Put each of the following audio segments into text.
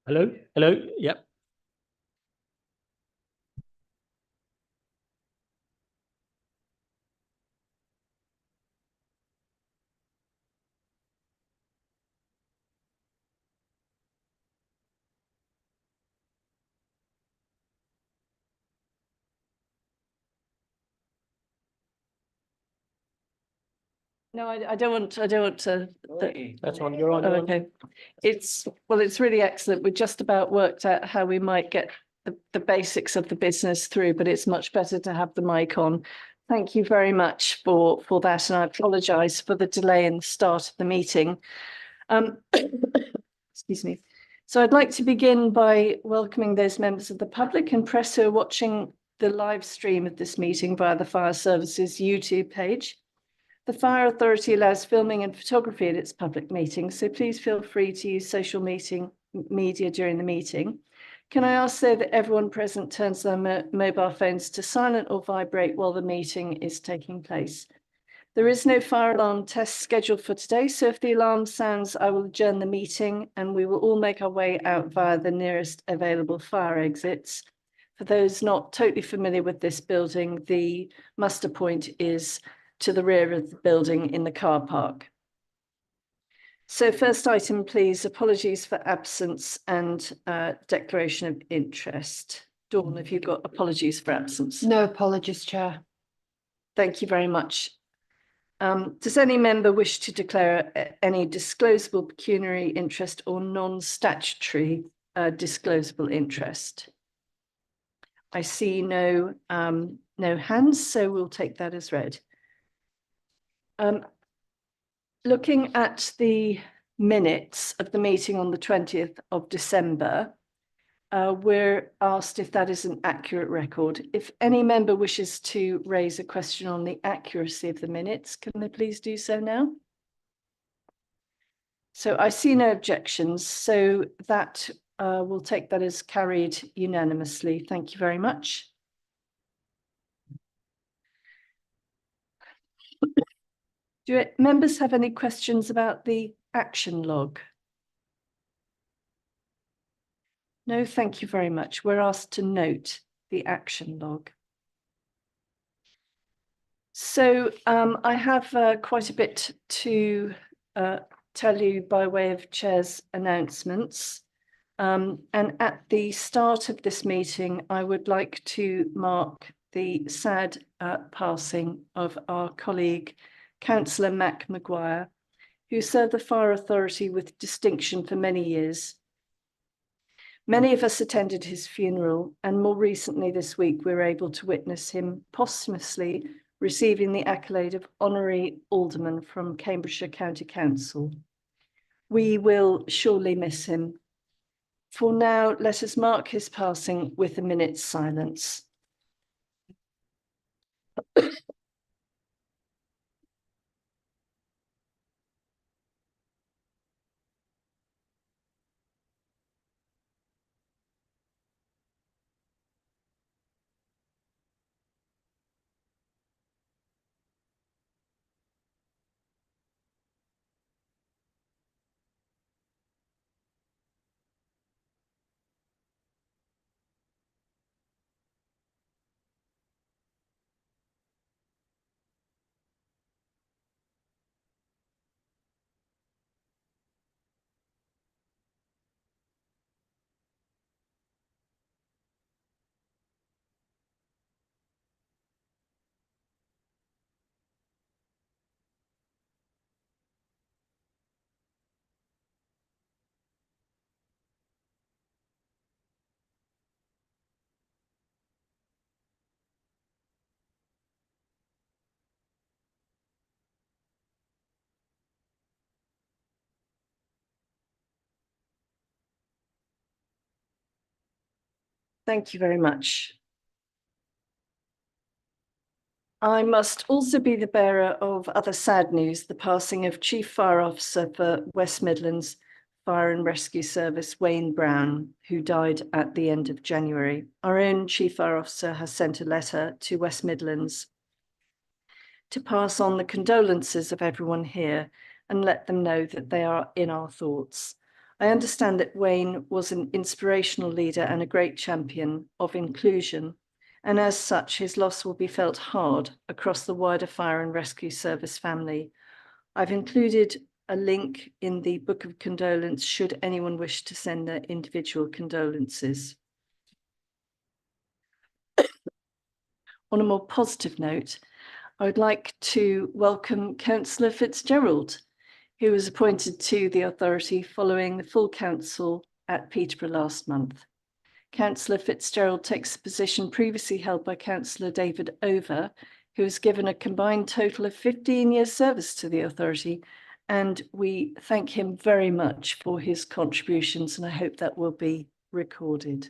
Hello, hello, yep. No, I don't want. I don't want to. That's on, you're on. Oh, okay. It's really excellent. We just about worked out how we might get the basics of the business through, but it's much better to have the mic on. Thank you very much for that, and I apologise for the delay in the start of the meeting. Excuse me. So I'd like to begin by welcoming those members of the public and press who are watching the live stream of this meeting via the Fire Services YouTube page. The Fire Authority allows filming and photography at its public meetings, so please feel free to use social media during the meeting. Can I ask though that everyone present turns their mobile phones to silent or vibrate while the meeting is taking place? There is no fire alarm test scheduled for today, so if the alarm sounds, I will adjourn the meeting and we will all make our way out via the nearest available fire exits. For those not totally familiar with this building, the muster point is to the rear of the building in the car park. So first item, please, apologies for absence and declaration of interest. Dawn, have you got apologies for absence? No apologies, Chair. Thank you very much. Does any member wish to declare any disclosable pecuniary interest or non-statutory disclosable interest? I see no hands, so we'll take that as read. Looking at the minutes of the meeting on the 20th of December, we're asked if that is an accurate record. If any member wishes to raise a question on the accuracy of the minutes, can they please do so now? So I see no objections, so that we'll take that as carried unanimously. Thank you very much. Do members have any questions about the action log? No, thank you very much. We're asked to note the action log. So I have quite a bit to tell you by way of Chair's announcements. And at the start of this meeting, I would like to mark the sad passing of our colleague, Councillor Mac Maguire, who served the Fire Authority with distinction for many years. Many of us attended his funeral, and more recently this week, we were able to witness him posthumously receiving the accolade of Honorary Alderman from Cambridgeshire County Council. We will surely miss him. For now, let us mark his passing with a minute's silence. Thank you very much. I must also be the bearer of other sad news, the passing of Chief Fire Officer for West Midlands Fire and Rescue Service, Wayne Brown, who died at the end of January. Our own Chief Fire Officer has sent a letter to West Midlands to pass on the condolences of everyone here and let them know that they are in our thoughts. I understand that Wayne was an inspirational leader and a great champion of inclusion, and as such, his loss will be felt hard across the wider fire and rescue service family. I've included a link in the Book of Condolence should anyone wish to send their individual condolences. On a more positive note, I would like to welcome Councillor Fitzgerald, who was appointed to the authority following the full council at Peterborough last month. Councillor Fitzgerald takes a position previously held by Councillor David Over, who was given a combined total of 15 years service to the authority, and we thank him very much for his contributions, and I hope that will be recorded.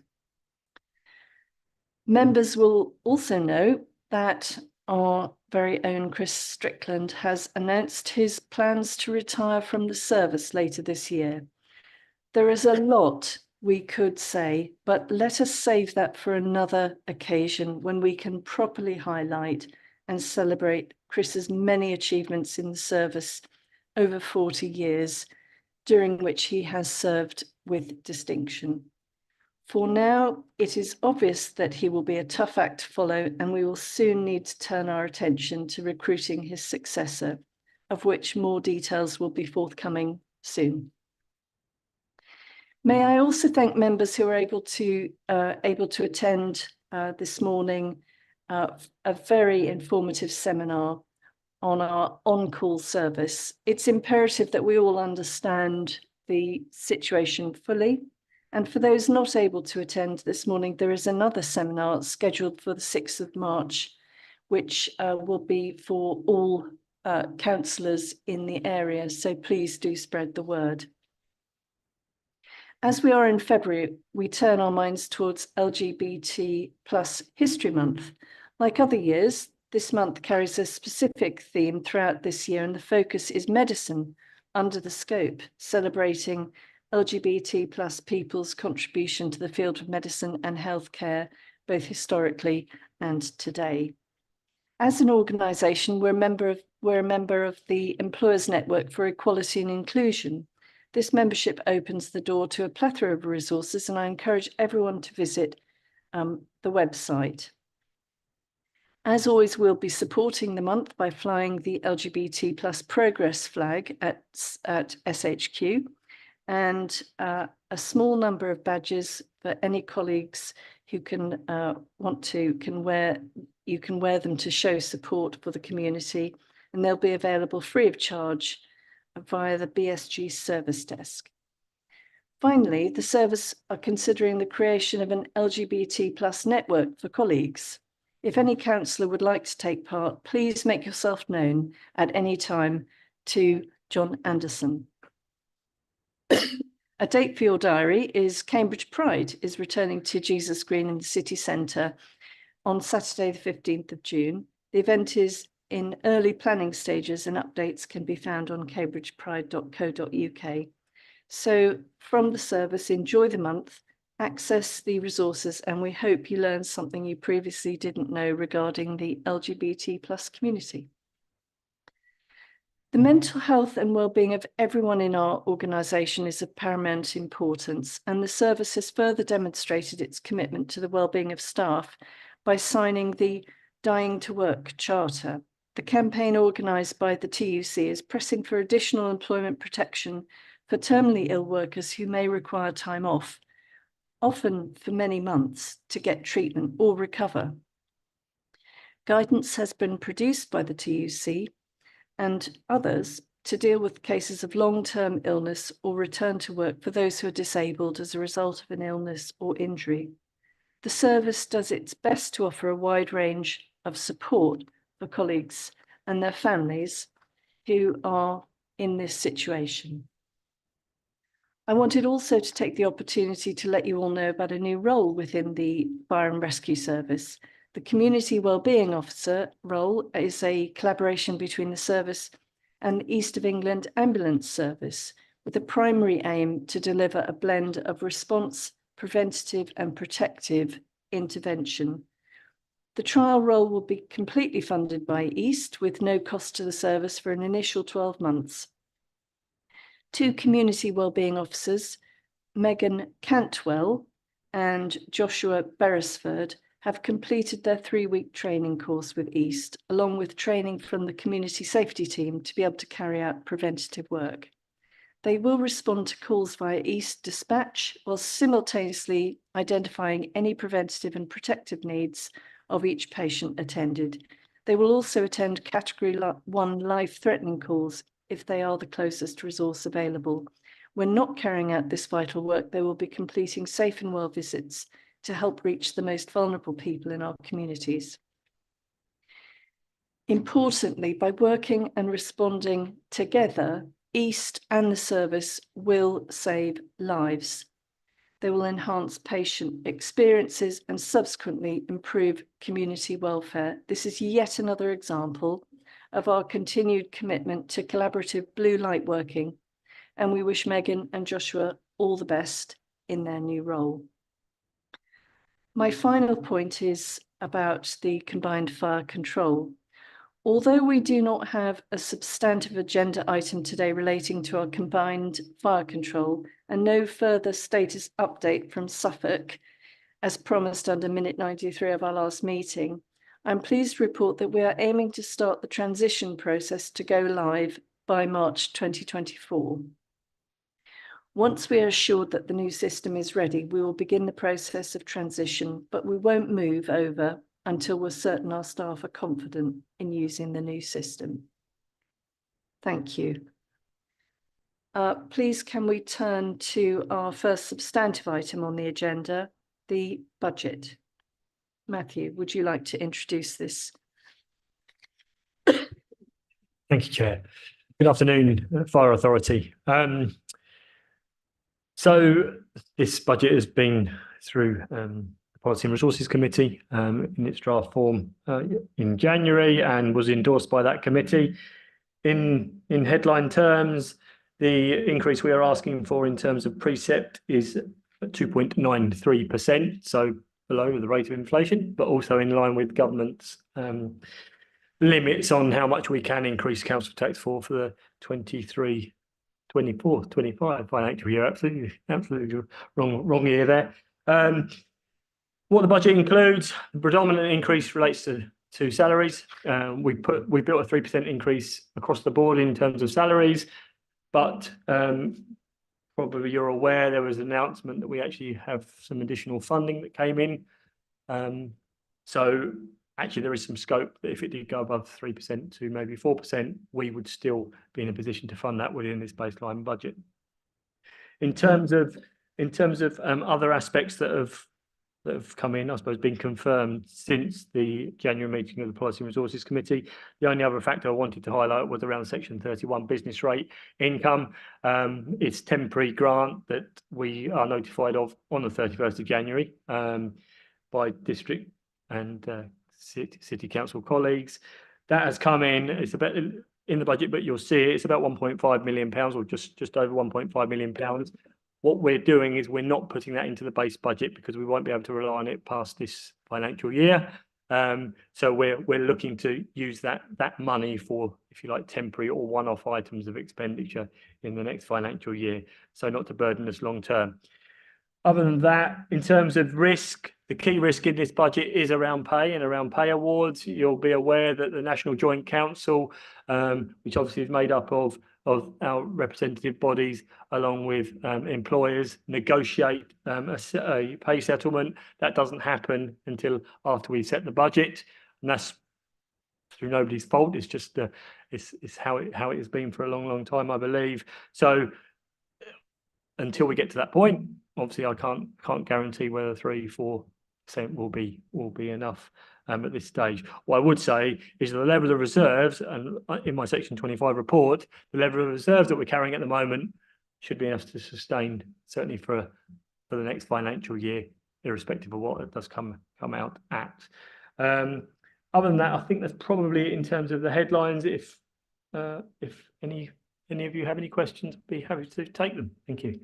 Members will also know that our very own Chris Strickland has announced his plans to retire from the service later this year. There is a lot we could say, but let us save that for another occasion when we can properly highlight and celebrate Chris's many achievements in the service over 40 years, during which he has served with distinction. For now, it is obvious that he will be a tough act to follow, and we will soon need to turn our attention to recruiting his successor, of which more details will be forthcoming soon. May I also thank members who were able to attend this morning a very informative seminar on our on-call service. It's imperative that we all understand the situation fully. And for those not able to attend this morning, there is another seminar scheduled for the 6th of March, which will be for all councillors in the area. So please do spread the word. As we are in February, we turn our minds towards LGBT+ History Month. Like other years, this month carries a specific theme throughout this year, and the focus is medicine under the scope, celebrating LGBT+ people's contribution to the field of medicine and healthcare, both historically and today. As an organisation, we're a member of the Employers Network for Equality and Inclusion. This membership opens the door to a plethora of resources, and I encourage everyone to visit the website. As always, we'll be supporting the month by flying the LGBT+ progress flag at SHQ, and a small number of badges for any colleagues who can wear them to show support for the community, and they'll be available free of charge via the BSG service desk. Finally, the service are considering the creation of an LGBT+ network for colleagues. If any councillor would like to take part, please make yourself known at any time to John Anderson. A date for your diary is Cambridge Pride is returning to Jesus Green in the city centre on Saturday the 15th of June. The event is in early planning stages, and updates can be found on cambridgepride.co.uk. So from the service, enjoy the month, access the resources, and we hope you learned something you previously didn't know regarding the LGBT+ community. The mental health and well-being of everyone in our organisation is of paramount importance, and the service has further demonstrated its commitment to the well-being of staff by signing the Dying to Work Charter. The campaign organised by the TUC is pressing for additional employment protection for terminally ill workers who may require time off, often for many months, to get treatment or recover. Guidance has been produced by the TUC and others to deal with cases of long-term illness or return to work for those who are disabled as a result of an illness or injury. The service does its best to offer a wide range of support for colleagues and their families who are in this situation. I wanted also to take the opportunity to let you all know about a new role within the Fire and Rescue Service. The Community Wellbeing Officer role is a collaboration between the service and the East of England Ambulance Service, with a primary aim to deliver a blend of response, preventative and protective intervention. The trial role will be completely funded by East with no cost to the service for an initial 12 months. 2 community wellbeing officers, Megan Cantwell and Joshua Beresford, have completed their 3-week training course with East, along with training from the community safety team to be able to carry out preventative work. They will respond to calls via East Dispatch while simultaneously identifying any preventative and protective needs of each patient attended. They will also attend Category 1 life-threatening calls if they are the closest resource available. When not carrying out this vital work, they will be completing safe and well visits to help reach the most vulnerable people in our communities. Importantly, by working and responding together, East and the service will save lives. They will enhance patient experiences and subsequently improve community welfare. This is yet another example of our continued commitment to collaborative blue light working, and we wish Megan and Joshua all the best in their new role. My final point is about the combined fire control. Although we do not have a substantive agenda item today relating to our combined fire control and no further status update from Suffolk, as promised under minute 93 of our last meeting, I'm pleased to report that we are aiming to start the transition process to go live by March 2024. Once we are assured that the new system is ready, we will begin the process of transition, but we won't move over until we're certain our staff are confident in using the new system. Thank you. Please, can we turn to our first substantive item on the agenda, the budget? Matthew, would you like to introduce this? Thank you, Chair. Good afternoon, Fire Authority. So this budget has been through the Policy and Resources Committee in its draft form in January and was endorsed by that committee. In headline terms, the increase we are asking for in terms of precept is 2.93%, so below the rate of inflation, but also in line with government's limits on how much we can increase council tax for the 24-25 financial year. Absolutely wrong year there. What the budget includes, the predominant increase relates to salaries. We built a 3% increase across the board in terms of salaries, but probably you're aware there was an announcement that we actually have some additional funding that came in. So actually there is some scope that if it did go above 3% to maybe 4%, we would still be in a position to fund that within this baseline budget. In terms of other aspects that have come in, I suppose, been confirmed since the January meeting of the Policy and Resources Committee. The only other factor I wanted to highlight was around Section 31 business rate income. It's temporary grant that we are notified of on the 31st of January by district and city council colleagues. That has come in. It's about in the budget, but you'll see it's about £1.5 million or just over £1.5 million. What we're doing is we're not putting that into the base budget because we won't be able to rely on it past this financial year. So we're looking to use that money for, if you like, temporary or one-off items of expenditure in the next financial year. So not to burden us long term. Other than that, in terms of risk, the key risk in this budget is around pay and around pay awards. You'll be aware that the National Joint Council, which obviously is made up of our representative bodies along with employers, negotiate a pay settlement. That doesn't happen until after we set the budget, and that's through nobody's fault. It's just it's how it has been for a long time, I believe. So until we get to that point, obviously I can't guarantee whether 3-4% will be enough at this stage. What I would say is the level of reserves, and in my Section 25 report, the level of reserves that we're carrying at the moment should be enough to sustain certainly for the next financial year, irrespective of what it does come out at. Other than that, I think that's probably in terms of the headlines. If any of you have any questions, I'd be happy to take them. Thank you.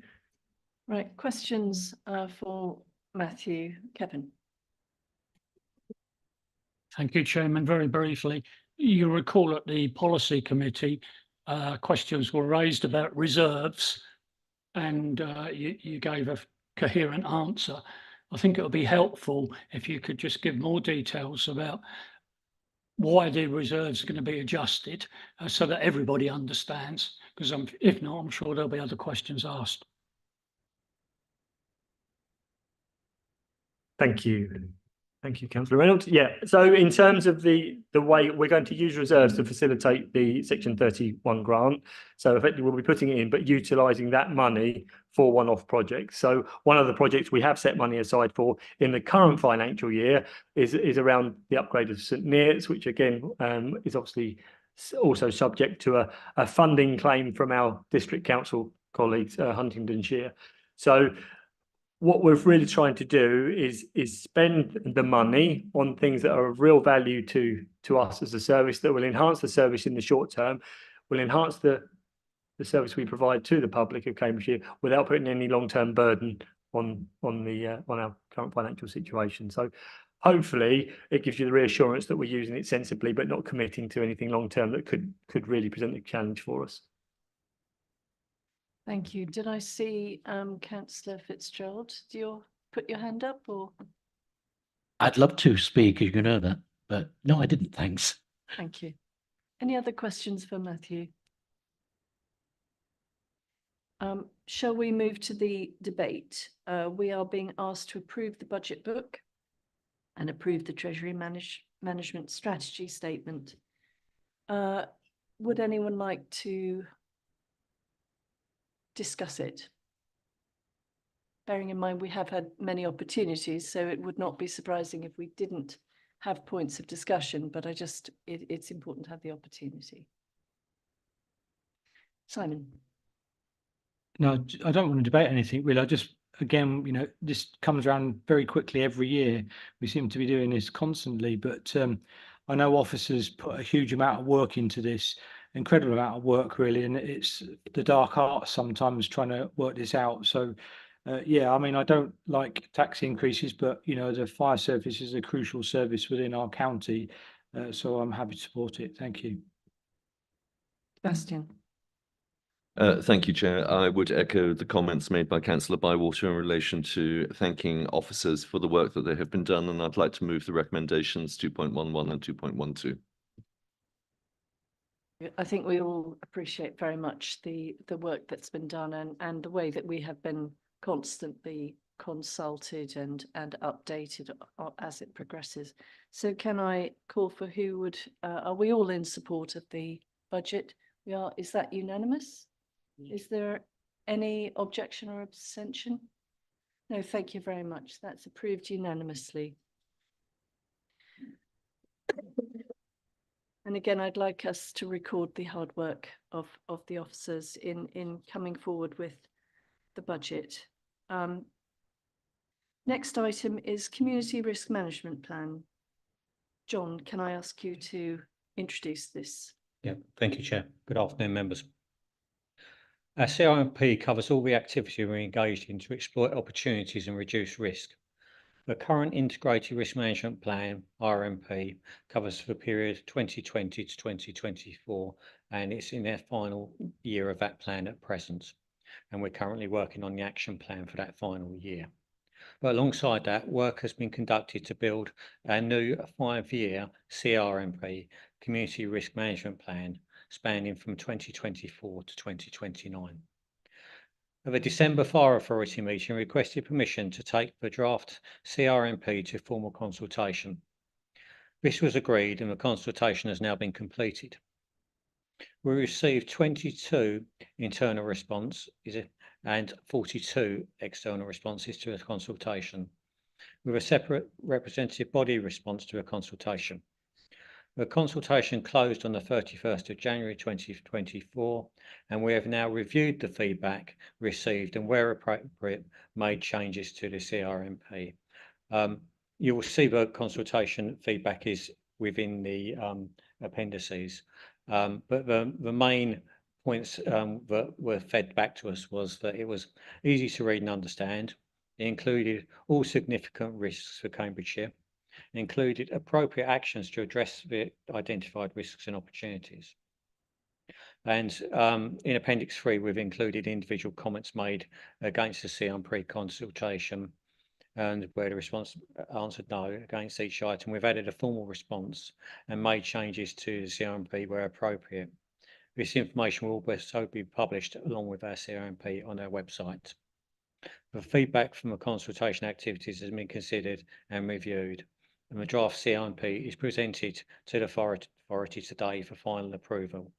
Right, questions for Matthew. Kevin. Thank you, Chairman. Very briefly, you recall at the Policy Committee, questions were raised about reserves, and you gave a coherent answer. I think it would be helpful if you could just give more details about why the reserves are going to be adjusted, so that everybody understands, because if not, I'm sure there'll be other questions asked. Thank you. Thank you, Councillor Reynolds. Yeah, so in terms of the way we're going to use reserves to facilitate the Section 31 grant, so effectively we'll be putting it in, but utilising that money for one-off projects. So one of the projects we have set money aside for in the current financial year is around the upgrade of St Neots, which again is obviously also subject to a funding claim from our district council colleagues, Huntingdonshire. So what we're really trying to do is spend the money on things that are of real value to us as a service, that will enhance the service in the short term, will enhance the service we provide to the public of Cambridgeshire without putting any long-term burden on our current financial situation. So hopefully it gives you the reassurance that we're using it sensibly, but not committing to anything long-term that could really present a challenge for us. Thank you. Did I see Councillor Fitzgerald? Do you put your hand up, or? I'd love to speak, as you know that, but no, I didn't, thanks. Thank you. Any other questions for Matthew? Shall we move to the debate? We are being asked to approve the budget book and approve the Treasury Management Strategy Statement. Would anyone like to discuss it? Bearing in mind we have had many opportunities, so it would not be surprising if we didn't have points of discussion, but it's important to have the opportunity. Simon. No, I don't want to debate anything really. I just, again, this comes around very quickly every year. We seem to be doing this constantly, but I know officers put a huge amount of work into this, incredible amount of work really, and it's the dark art sometimes trying to work this out. So yeah, I mean, I don't like tax increases, but the fire service is a crucial service within our county, so I'm happy to support it. Thank you. Bastian. Thank you, Chair. I would echo the comments made by Councillor Bywater in relation to thanking officers for the work that they have been done, and I'd like to move the recommendations 2.11 and 2.12. I think we all appreciate very much the work that's been done and the way that we have been constantly consulted and updated as it progresses. So can I call for who would, are we all in support of the budget? We are. Is that unanimous? Is there any objection or abstention? No, thank you very much. That's approved unanimously. And again, I'd like us to record the hard work of the officers in coming forward with the budget. Next item is Community Risk Management Plan. John, can I ask you to introduce this? Yeah, thank you, Chair. Good afternoon, members. Our CRMP covers all the activity we're engaged in to exploit opportunities and reduce risk. The current Integrated Risk Management Plan, RMP, covers the period 2020 to 2024, and it's in their final year of that plan at present. And we're currently working on the action plan for that final year. But alongside that, work has been conducted to build a new 5-year CRMP, Community Risk Management Plan, spanning from 2024 to 2029. At the December Fire Authority meeting, requested permission to take the draft CRMP to formal consultation. This was agreed and the consultation has now been completed. We received 22 internal responses and 42 external responses to the consultation, with a separate representative body response to a consultation. The consultation closed on the 31st of January 2024, and we have now reviewed the feedback received and, where appropriate, made changes to the CRMP. You will see the consultation feedback is within the appendices, but the main points that were fed back to us was that it was easy to read and understand. It included all significant risks for Cambridgeshire. Included appropriate actions to address the identified risks and opportunities. And in Appendix 3, we've included individual comments made against the CRMP consultation, and where the response answered no against each item. We've added a formal response and made changes to the CRMP where appropriate. This information will also be published along with our CRMP on our website. The feedback from the consultation activities has been considered and reviewed, and the draft CRMP is presented to the fire authority today for final approval.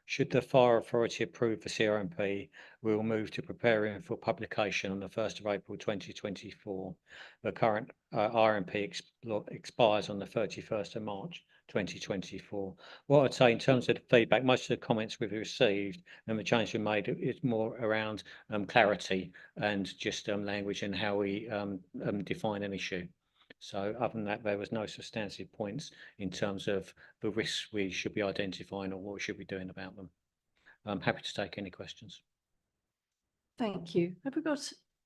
Should the fire authority approve the CRMP, we will move to preparing for publication on the 1st of April 2024. The current RMP expires on the 31st of March 2024. What I'd say in terms of the feedback, most of the comments we've received and the change we made is more around clarity and just language and how we define an issue. So other than that, there was no substantive points in terms of the risks we should be identifying or what we should be doing about them. I'm happy to take any questions. Thank you. Have we got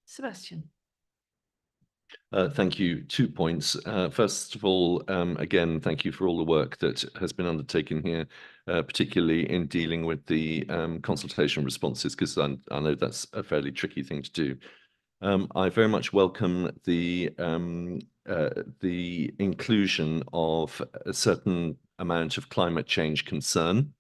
Sebastian? Thank you. 2 points. First of all, again, thank you for all the work that has been undertaken here, particularly in dealing with the consultation responses, because I know that's a fairly tricky thing to do. I very much welcome the inclusion of a certain amount of climate change concern,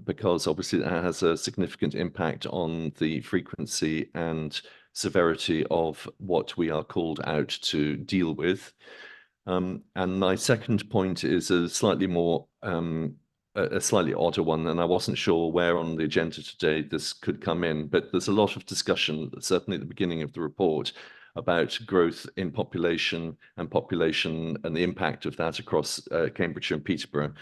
because obviously that has a significant impact on the frequency and severity of what we are called out to deal with. And my second point is a slightly more a slightly odder one, and I wasn't sure where on the agenda today this could come in, but there's a lot of discussion, certainly at the beginning of the report, about growth in population and the impact of that across Cambridgeshire and Peterborough.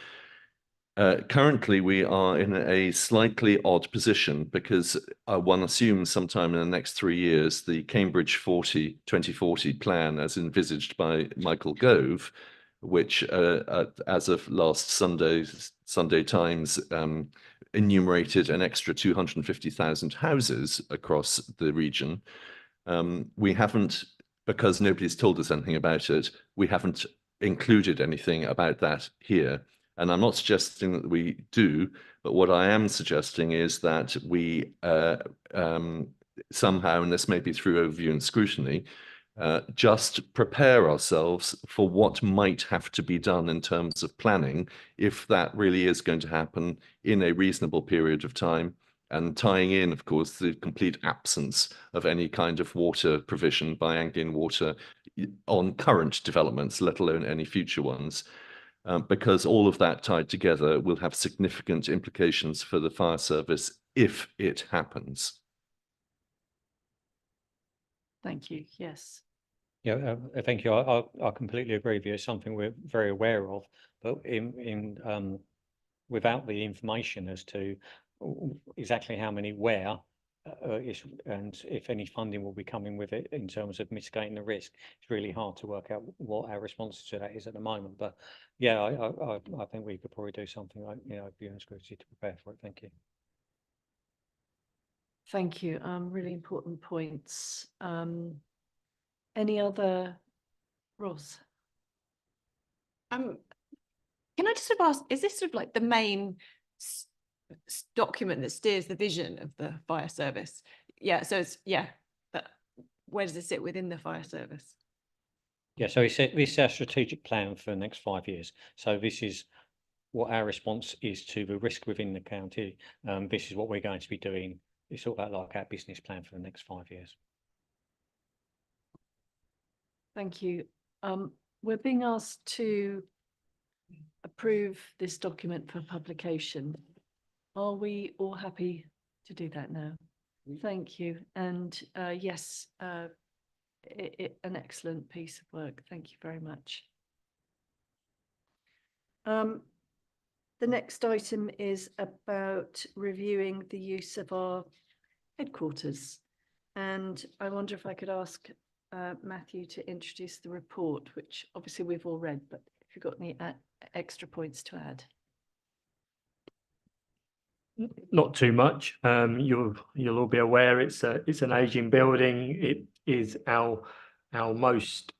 Currently, we are in a slightly odd position because one assumes sometime in the next 3 years, the Cambridge 2040 plan, as envisaged by Michael Gove, which as of last Sunday Times, enumerated an extra 250,000 houses across the region. We haven't, because nobody's told us anything about it, we haven't included anything about that here. And I'm not suggesting that we do, but what I am suggesting is that we somehow, and this may be through overview and scrutiny, just prepare ourselves for what might have to be done in terms of planning, if that really is going to happen in a reasonable period of time, and tying in, of course, the complete absence of any kind of water provision by Anglian Water on current developments, let alone any future ones. Because all of that tied together will have significant implications for the fire service if it happens. Thank you. Yes. Yeah, thank you. I completely agree with you. It's something we're very aware of, but without the information as to exactly how many where and if any funding will be coming with it in terms of mitigating the risk, it's really hard to work out what our response to that is at the moment. But yeah, I think we could probably do something like, view and scrutiny to prepare for it. Thank you. Thank you. Really important points. Any other, Ross? Can I just sort of ask, is this sort of like the main document that steers the vision of the fire service? Yeah, so it's, but where does it sit within the fire service? Yeah, so this is our strategic plan for the next 5 years. So this is what our response is to the risk within the county. This is what we're going to be doing. It's sort of like our business plan for the next 5 years. Thank you. We're being asked to approve this document for publication. Are we all happy to do that now? Thank you. And yes, an excellent piece of work. Thank you very much. The next item is about reviewing the use of our headquarters. And I wonder if I could ask Matthew to introduce the report, which obviously we've all read, but if you've got any extra points to add. Not too much. You'll all be aware it's an aging building. It is our most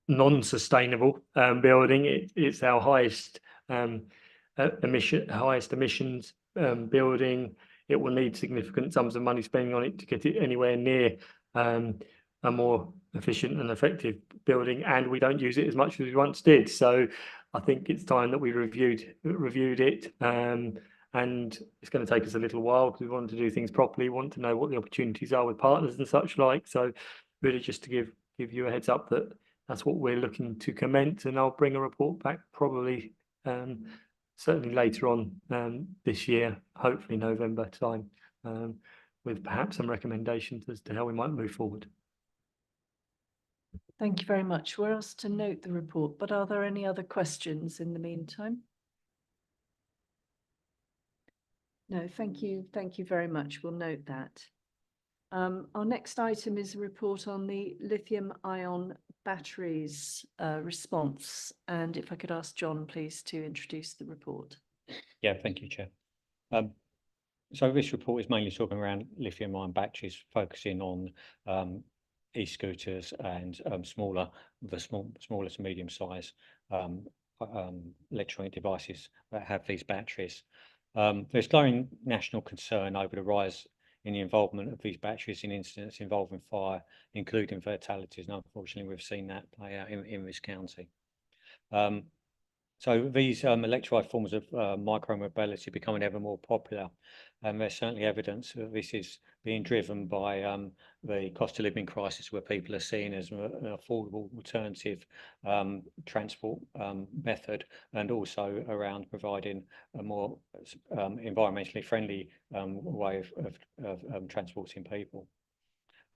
non-sustainable building. It's our highest highest emissions building. It will need significant sums of money spending on it to get it anywhere near a more efficient and effective building, and we don't use it as much as we once did. So I think it's time that we reviewed it, and it's going to take us a little while because we want to do things properly, want to know what the opportunities are with partners and such like. So really just to give you a heads up that that's what we're looking to commence, and I'll bring a report back probably certainly later on this year, hopefully November time, with perhaps some recommendations as to how we might move forward. Thank you very much. We're asked to note the report, but are there any other questions in the meantime? No, thank you. Thank you very much. We'll note that. Our next item is a report on the lithium-ion batteries response. And if I could ask John, please, to introduce the report. Yeah, thank you, Chair. So this report is mainly talking around lithium-ion batteries, focusing on e-scooters and smaller to medium size electronic devices that have these batteries. There's growing national concern over the rise in the involvement of these batteries in incidents involving fire, including fatalities, and unfortunately we've seen that play out in this county. So these electrified forms of micro-mobility becoming ever more popular, and there's certainly evidence that this is being driven by the cost of living crisis, where people are seen as an affordable alternative transport method, and also around providing a more environmentally friendly way of transporting people.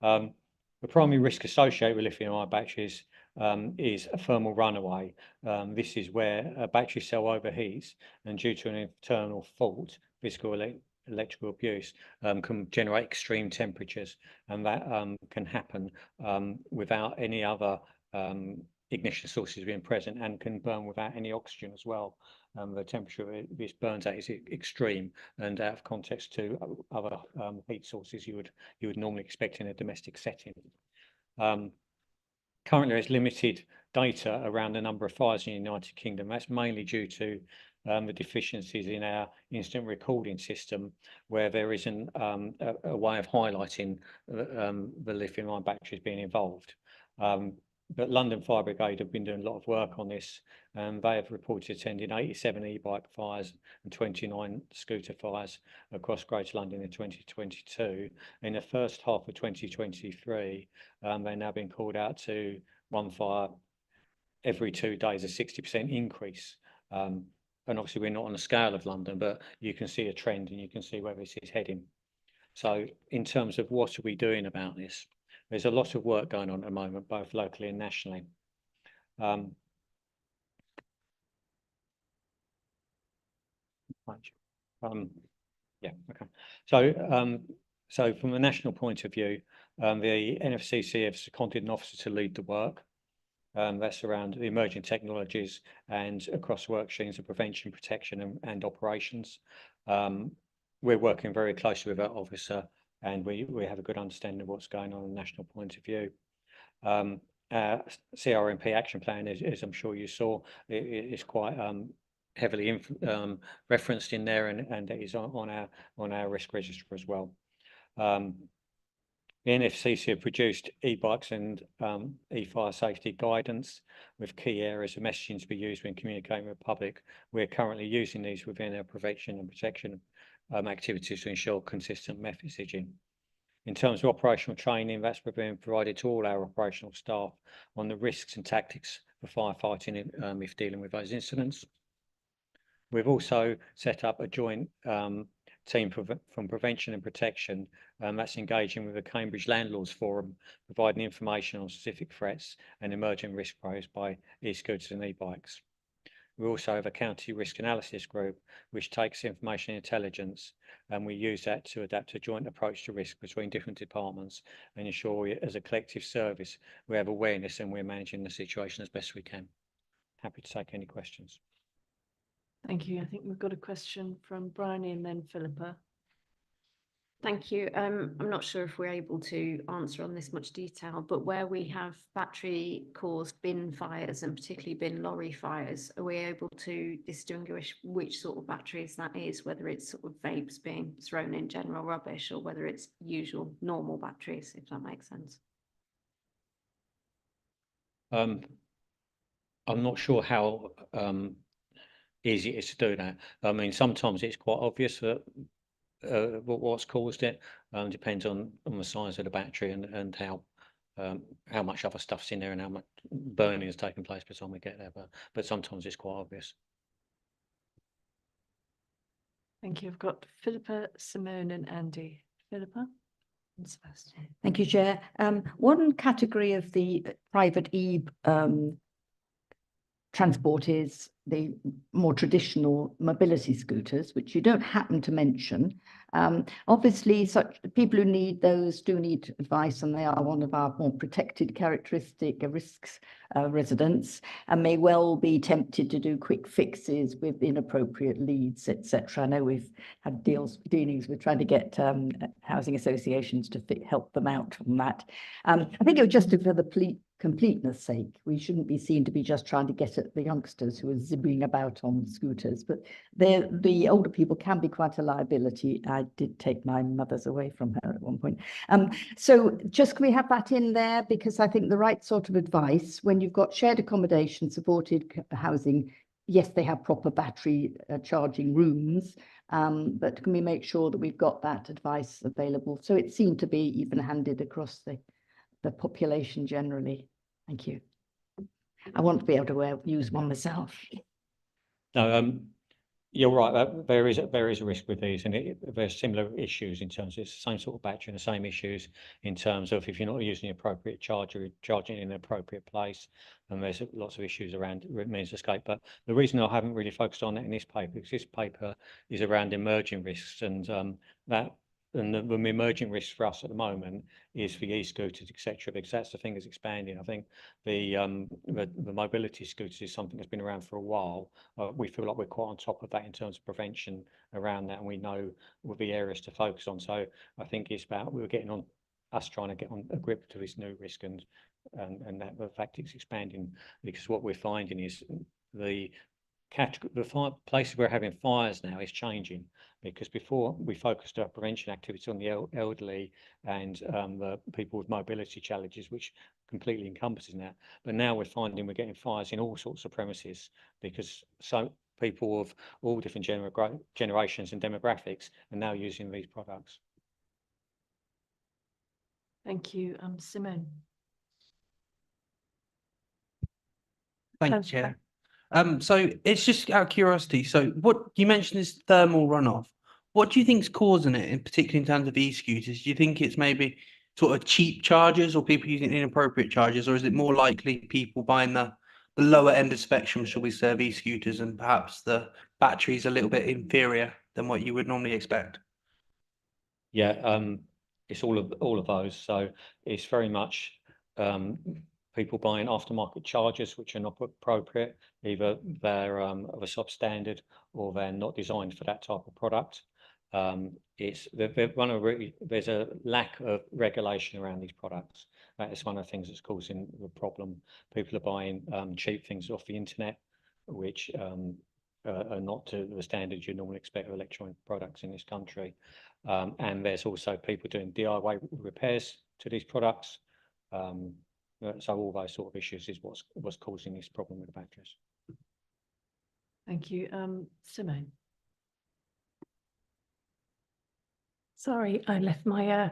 The primary risk associated with lithium-ion batteries is a thermal runaway. This is where a battery cell overheats, and due to an internal fault, physical electrical abuse, can generate extreme temperatures, and that can happen without any other ignition sources being present, and can burn without any oxygen as well. The temperature this burns at is extreme and out of context to other heat sources you would normally expect in a domestic setting. Currently, there's limited data around the number of fires in the United Kingdom. That's mainly due to the deficiencies in our incident recording system, where there isn't a way of highlighting the lithium-ion batteries being involved. But London Fire Brigade have been doing a lot of work on this, and they have reported attending 87 e-bike fires and 29 scooter fires across Greater London in 2022. In the first half of 2023, they're now being called out to one fire every 2 days, a 60% increase. And obviously we're not on the scale of London, but you can see a trend and you can see where this is heading. So in terms of what are we doing about this? There's a lot of work going on at the moment, both locally and nationally. Yeah, okay. So from a national point of view, the NFCC have seconded an officer to lead the work. That's around the emerging technologies and across work streams of prevention, protection and operations. We're working very closely with our officer, and we have a good understanding of what's going on a national point of view. Our CRMP action plan, as I'm sure you saw, is quite heavily referenced in there, and it is on our risk register as well. The NFCC have produced e-bikes and e-fire safety guidance with key areas of messaging to be used when communicating with the public. We're currently using these within our prevention and protection activities to ensure consistent messaging. In terms of operational training, that's being provided to all our operational staff on the risks and tactics for firefighting if dealing with those incidents. We've also set up a joint team from prevention and protection that's engaging with the Cambridge Landlords Forum, providing information on specific threats and emerging risk posed by e-scooters and e-bikes. We also have a county risk analysis group, which takes information intelligence, and we use that to adapt a joint approach to risk between different departments and ensure we, as a collective service, we have awareness and we're managing the situation as best we can. Happy to take any questions. Thank you. I think we've got a question from Bryony and then Philippa. Thank you. I'm not sure if we're able to answer on this much detail, but where we have battery caused bin fires and particularly bin lorry fires, are we able to distinguish which sort of batteries that is, whether it's sort of vapes being thrown in general rubbish or whether it's usual normal batteries, if that makes sense? I'm not sure how easy it is to do that. I mean, sometimes it's quite obvious that what's caused it. Depends on the size of the battery and how much other stuff's in there and how much burning has taken place by the time we get there. But sometimes it's quite obvious. Thank you. I've got Philippa, Simone and Andy. Philippa? Thank you, Chair. One category of the private transport is the more traditional mobility scooters, which you don't happen to mention. Obviously, such people who need those do need advice, and they are one of our more protected risks residents, and may well be tempted to do quick fixes with inappropriate leads, etc. I know we've had dealings with trying to get housing associations to help them out on that. I think it was just for the completeness sake, we shouldn't be seen to be just trying to get at the youngsters who are zibbing about on scooters, but the older people can be quite a liability. I did take my mother's away from her at one point. So just can we have that in there? Because I think the right sort of advice, when you've got shared accommodation, supported housing, yes, they have proper battery charging rooms, but can we make sure that we've got that advice available? So it seemed to be even-handed across the population generally. Thank you. I want to be able to use one myself. No, you're right. There is a risk with these, and there's similar issues in terms of it's the same sort of battery and the same issues in terms of if you're not using the appropriate charger, charging in an appropriate place, and there's lots of issues around means of escape. But the reason I haven't really focused on it in this paper is this paper is around emerging risks, and the emerging risks for us at the moment is for e-scooters, etc., because that's the thing that's expanding. I think the mobility scooters is something that's been around for a while. We feel like we're quite on top of that in terms of prevention around that, and we know what the areas to focus on. So I think it's about us trying to get on a grip to this new risk, and that the fact it's expanding, because what we're finding is the places we're having fires now is changing, because before we focused our prevention activities on the elderly and the people with mobility challenges, which completely encompasses that. But now we're finding we're getting fires in all sorts of premises, because people of all different generations and demographics are now using these products. Thank you. Simone. Thank you, Chair. So it's just out of curiosity. So what you mentioned is thermal runoff. What do you think is causing it, in particular in terms of e-scooters? Do you think it's maybe sort of cheap chargers or people using inappropriate chargers, or is it more likely people buying the lower end of spectrum, shall we say, of e-scooters, and perhaps the batteries a little bit inferior than what you would normally expect? Yeah, it's all of those. So it's very much people buying aftermarket chargers which are not appropriate. Either they're of a substandard or they're not designed for that type of product. There's a lack of regulation around these products. That is one of the things that's causing the problem. People are buying cheap things off the internet, which are not to the standards you normally expect of electronic products in this country. And there's also people doing DIY repairs to these products. So all those sort of issues is what's causing this problem with the batteries. Thank you. Simone. Sorry, I left my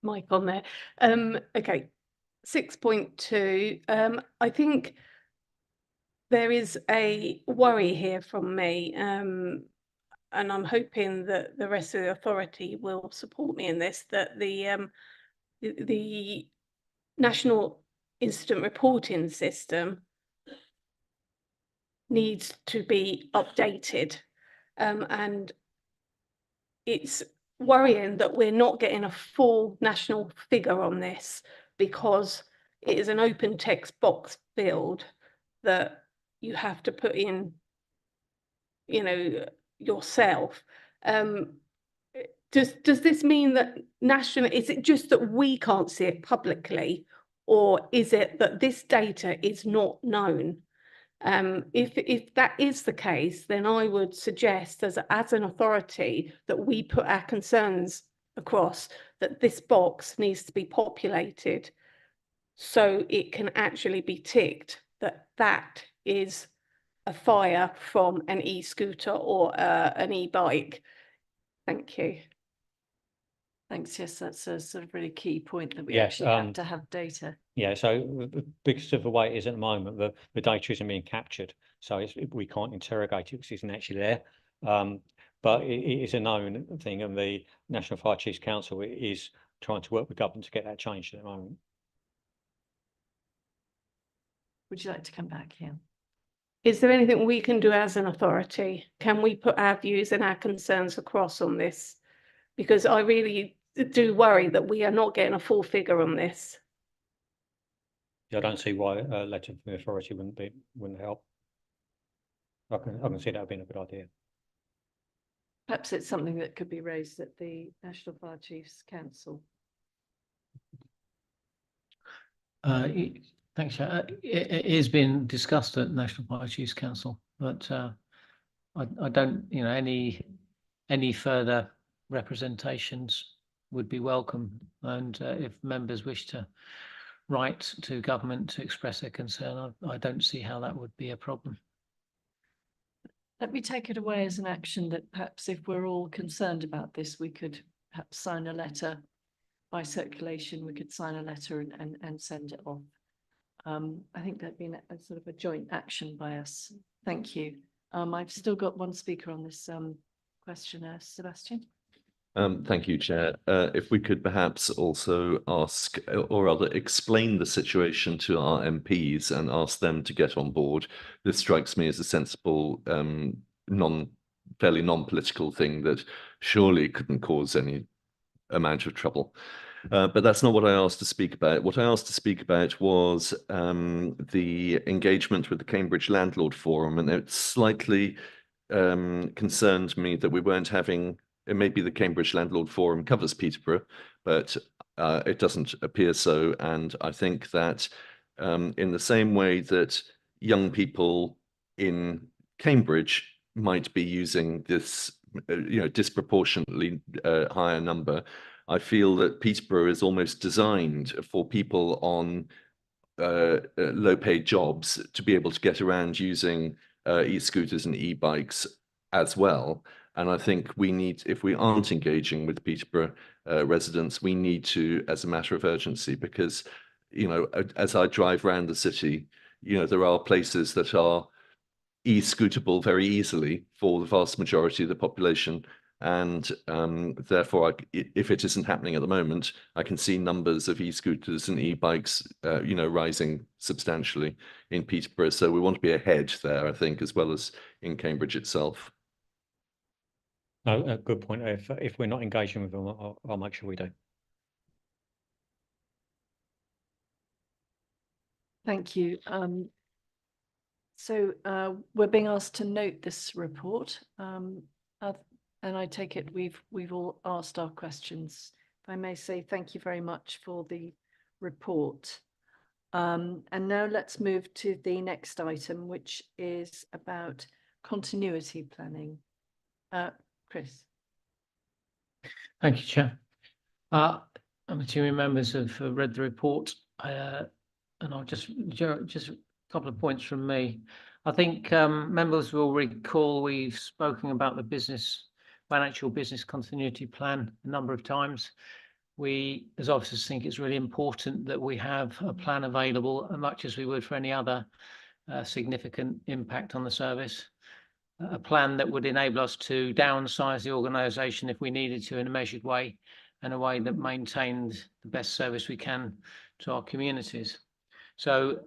mic on there. Okay, 6.2. I think there is a worry here from me, and I'm hoping that the rest of the authority will support me in this, that the National Incident Reporting System needs to be updated, and it's worrying that we're not getting a full national figure on this, because it is an open text box field that you have to put in, yourself. does this mean that is it just that we can't see it publicly, or is it that this data is not known? If that is the case, then I would suggest as an authority that we put our concerns across, that this box needs to be populated so it can actually be ticked that that is a fire from an e-scooter or an e-bike. Thank you. Thanks. Yes, that's a sort of really key point, that we Yes, actually have to have data. Yeah, so because of the way it is at the moment, the data isn't being captured, so we can't interrogate it because it isn't actually there. But it is a known thing, and the National Fire Chiefs Council is trying to work with government to get that changed at the moment. Would you like to come back here? Is there anything we can do as an authority? Can we put our views and our concerns across on this? Because I really do worry that we are not getting a full figure on this. Yeah, I don't see why a letter from the authority wouldn't help. I can see that being a good idea. Perhaps it's something that could be raised at the National Fire Chiefs Council. Thanks, Chair. It is being discussed at National Fire Chiefs Council, but I don't, any further representations would be welcome. And if members wish to write to government to express their concern, I don't see how that would be a problem. Let me take it away as an action that perhaps if we're all concerned about this, we could perhaps sign a letter by circulation. We could sign a letter and send it off. I think that'd been a sort of a joint action by us. Thank you. I've still got one speaker on this question, Sebastian. Thank you, Chair. If we could perhaps also ask, or rather explain the situation to our MPs and ask them to get on board. This strikes me as a sensible, fairly non-political thing that surely couldn't cause any amount of trouble. But that's not what I asked to speak about. What I asked to speak about was the engagement with the Cambridge Landlord Forum, and it slightly concerned me that we weren't having. It may be the Cambridge Landlord Forum covers Peterborough, but it doesn't appear so. And I think that in the same way that young people in Cambridge might be using this, disproportionately higher number, I feel that Peterborough is almost designed for people on low-paid jobs to be able to get around using e-scooters and e-bikes as well. And I think we need, if we aren't engaging with Peterborough residents, we need to, as a matter of urgency, because, as I drive around the city, there are places that are e-scootable very easily for the vast majority of the population. And therefore, if it isn't happening at the moment, I can see numbers of e-scooters and e-bikes, rising substantially in Peterborough. So we want to be ahead there, I think, as well as in Cambridge itself. No, a good point. If we're not engaging with them, I'll make sure we do. Thank you. So we're being asked to note this report, and I take it we've all asked our questions. If I may say thank you very much for the report. And now let's move to the next item, which is about continuity planning. Chris. Thank you, Chair. I'm assuming members have read the report, and I'll just a couple of points from me. I think members will recall we've spoken about the financial business continuity plan a number of times. We, as officers, think it's really important that we have a plan available, as much as we would for any other significant impact on the service. A plan that would enable us to downsize the organisation if we needed to in a measured way, and a way that maintained the best service we can to our communities. So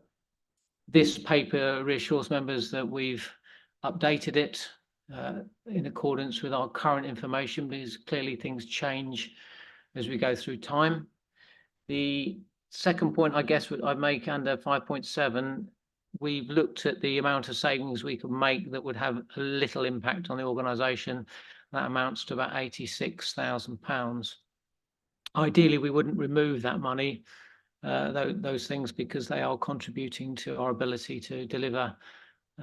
this paper reassures members that we've updated it in accordance with our current information, because clearly things change as we go through time. The second point, I guess, I'd make under 5.7, we've looked at the amount of savings we could make that would have a little impact on the organisation. that amounts to about £86,000. Ideally, we wouldn't remove that money, those things, because they are contributing to our ability to deliver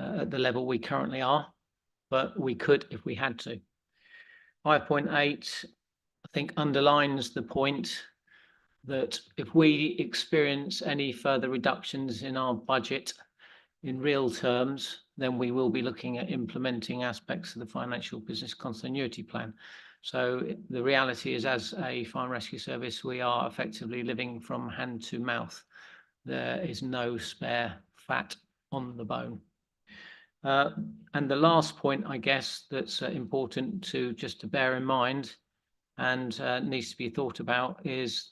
at the level we currently are, but we could if we had to. 5.8, I think, underlines the point that if we experience any further reductions in our budget in real terms, then we will be looking at implementing aspects of the financial business continuity plan. So the reality is, as a fire and rescue service, we are effectively living from hand to mouth. There is no spare fat on the bone. And the last point, I guess, that's important to bear in mind and needs to be thought about is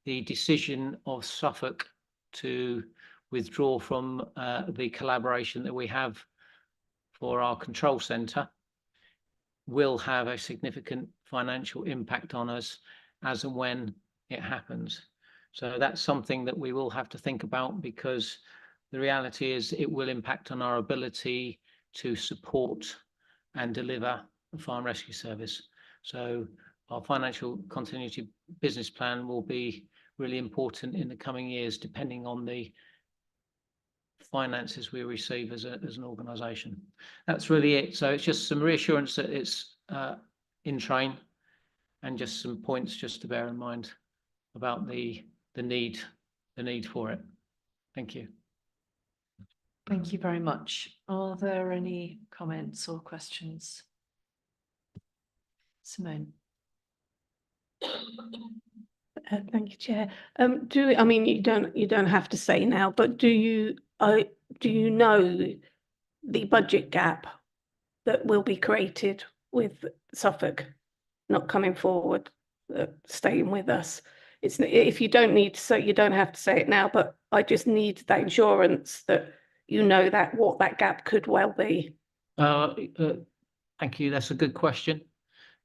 the decision of Suffolk to withdraw from the collaboration that we have for our control centre will have a significant financial impact on us as and when it happens. So that's something that we will have to think about, because the reality is it will impact on our ability to support and deliver the fire and rescue service. So our financial continuity business plan will be really important in the coming years, depending on the finances we receive as an organisation. That's really it. So it's just some reassurance that it's in train, and just some points just to bear in mind about the need for it. Thank you. Thank you very much. Are there any comments or questions? Simone. Thank you, Chair. I mean, you don't have to say now, but do you know the budget gap that will be created with Suffolk not coming forward, staying with us? It's, if you don't need to say, you don't have to say it now, but I just need that insurance that you know that what that gap could well be. Thank you. That's a good question.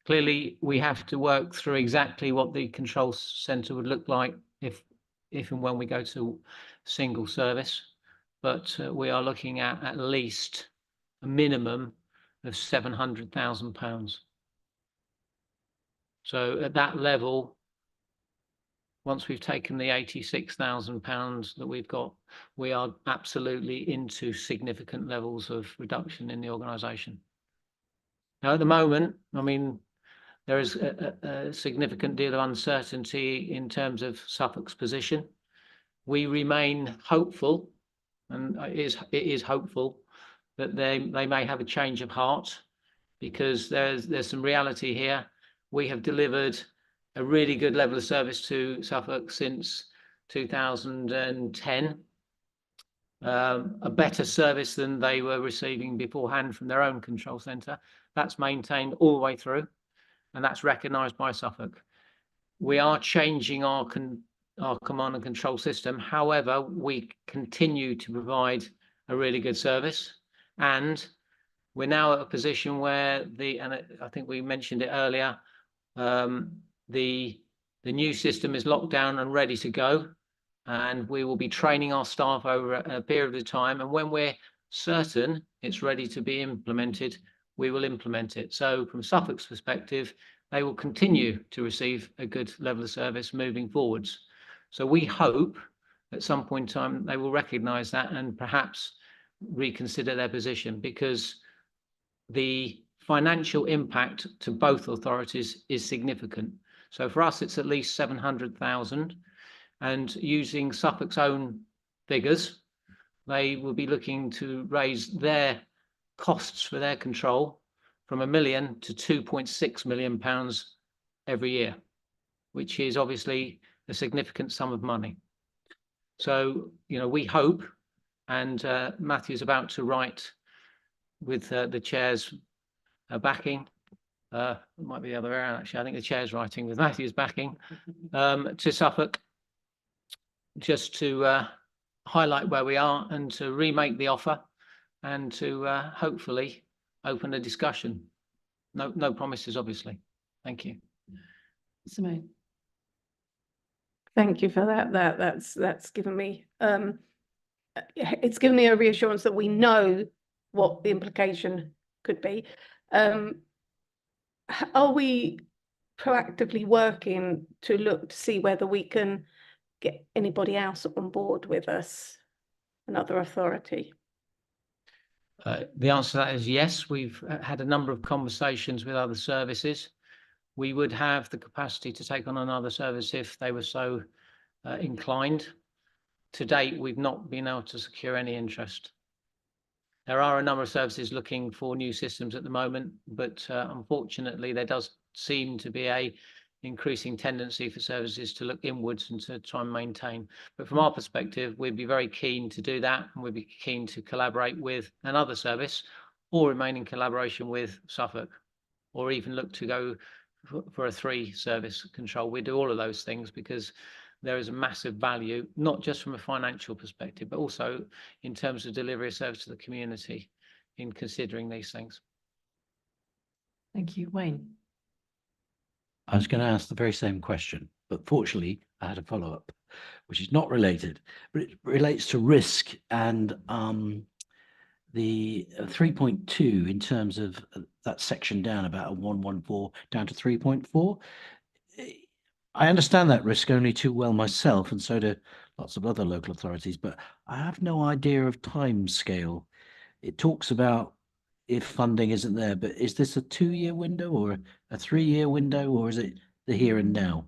Clearly, we have to work through exactly what the control centre would look like if and when we go to single service. But we are looking at least a minimum of £700,000. So at that level, once we've taken the £86,000 that we've got, we are absolutely into significant levels of reduction in the organisation. Now, at the moment, I mean, there is a significant deal of uncertainty in terms of Suffolk's position. We remain hopeful, and it is hopeful, that they may have a change of heart, because there's some reality here. We have delivered a really good level of service to Suffolk since 2010, a better service than they were receiving beforehand from their own control centre. That's maintained all the way through, and that's recognised by Suffolk. We are changing our command and control system. However, we continue to provide a really good service, and we're now at a position where I think we mentioned it earlier, the new system is locked down and ready to go, and we will be training our staff over a period of time, and when we're certain it's ready to be implemented, we will implement it. So from Suffolk's perspective, they will continue to receive a good level of service moving forwards. So we hope at some point in time they will recognise that and perhaps reconsider their position, because the financial impact to both authorities is significant. So for us, it's at least 700,000, and using Suffolk's own figures, they will be looking to raise their costs for their control from £1 million to £2.6 million every year, which is obviously a significant sum of money. So, you know, we hope, and Matthew's about to write with the chair's backing. It might be the other way around, actually. I think the chair's writing with Matthew's backing to Suffolk, just to highlight where we are and to remake the offer, and to hopefully open a discussion. No promises, obviously. Thank you. Simone. Thank you for that. That's given me it's given me a reassurance that we know what the implication could be. are we proactively working to look to see whether we can get anybody else on board with us, another authority? The answer to that is yes. We've had a number of conversations with other services. We would have the capacity to take on another service if they were so inclined. To date, we've not been able to secure any interest. There are a number of services looking for new systems at the moment, but unfortunately, there does seem to be a increasing tendency for services to look inwards and to try and maintain. But from our perspective, we'd be very keen to do that, and we'd be keen to collaborate with another service or remain in collaboration with Suffolk, or even look to go for a 3-service control. We do all of those things because there is a massive value, not just from a financial perspective, but also in terms of delivery of service to the community in considering these things. Thank you, Wayne. I was going to ask the very same question, but fortunately I had a follow-up, which is not related, but it relates to risk and the 3.2 in terms of that section down about a 114 down to 3.4. I understand that risk only too well myself, and so do lots of other local authorities, but I have no idea of time scale. It talks about if funding isn't there, but is this a 2-year window or a 3-year window, or is it the here and now?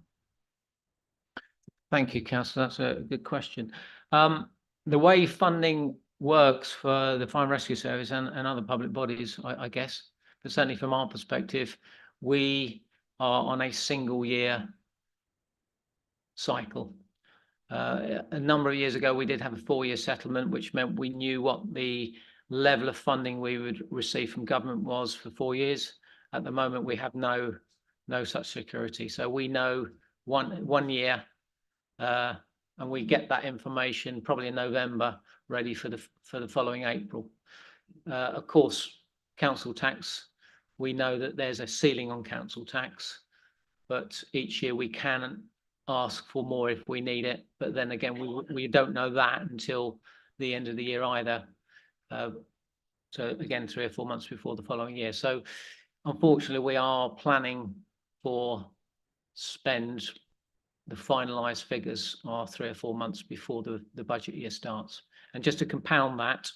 Thank you, Councillor. That's a good question. The way funding works for the Fire and Rescue Service and other public bodies, I guess, but certainly from our perspective, we are on a single year cycle. A number of years ago, we did have a 4-year settlement, which meant we knew what the level of funding we would receive from government was for 4 years. At the moment, we have no such security. So we know one year, and we get that information probably in November, ready for the following April. Of course, council tax, we know that there's a ceiling on council tax, but each year we can ask for more if we need it. But then again, we don't know that until the end of the year either. So again, 3 or 4 months before the following year. So unfortunately, we are planning for spend. The finalised figures are 3 or 4 months before the budget year starts. And just to compound that,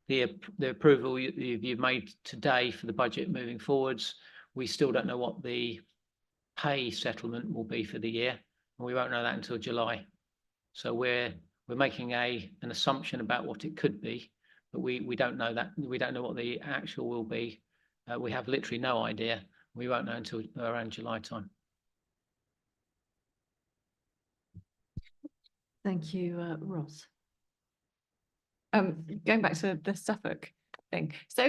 the approval you've made today for the budget moving forwards, we still don't know what the pay settlement will be for the year, and we won't know that until July. So we're making an assumption about what it could be, but we don't know that. We don't know what the actual will be. We have literally no idea. We won't know until around July time. Thank you, Ross. Going back to the Suffolk thing. So,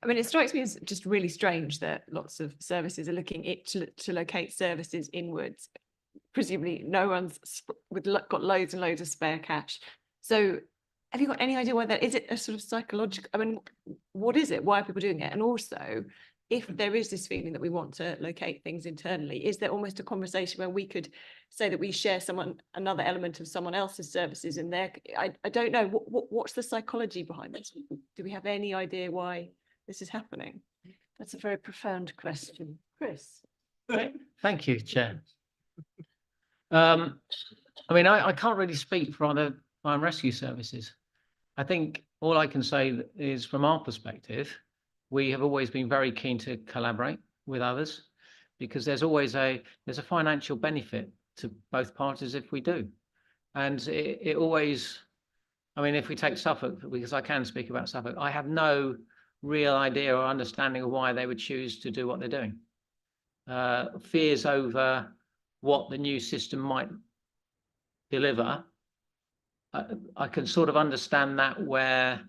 I mean, it strikes me as just really strange that lots of services are looking to locate services inwards. Presumably no one's got loads and loads of spare cash. So have you got any idea why that is? It a sort of psychological, I mean, what is it? Why are people doing it? And also, if there is this feeling that we want to locate things internally, is there almost a conversation where we could say that we share another element of someone else's services in there? I don't know. What's the psychology behind this? Do we have any idea why this is happening? That's a very profound question. Chris. Thank you, Chair. I mean, I can't really speak for other fire and rescue services. I think all I can say is from our perspective, we have always been very keen to collaborate with others because there's always there's a financial benefit to both parties if we do. And it always, I mean, if we take Suffolk, because I can speak about Suffolk, I have no real idea or understanding of why they would choose to do what they're doing. Fears over what the new system might deliver. I can sort of understand that where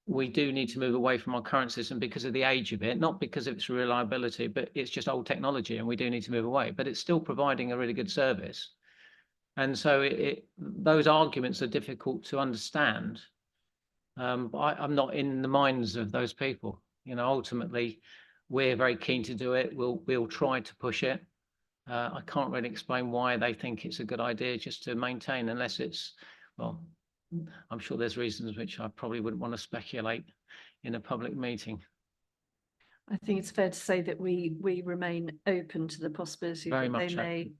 we do need to move away from our current system because of the age of it, not because of its reliability, but it's just old technology and we do need to move away, but it's still providing a really good service. And so those arguments are difficult to understand. I'm not in the minds of those people. You know, ultimately, we're very keen to do it. We'll try to push it. I can't really explain why they think it's a good idea just to maintain, unless it's, well, I'm sure there's reasons which I probably wouldn't want to speculate in a public meeting. I think it's fair to say that we remain open to the possibility Very that they much so. may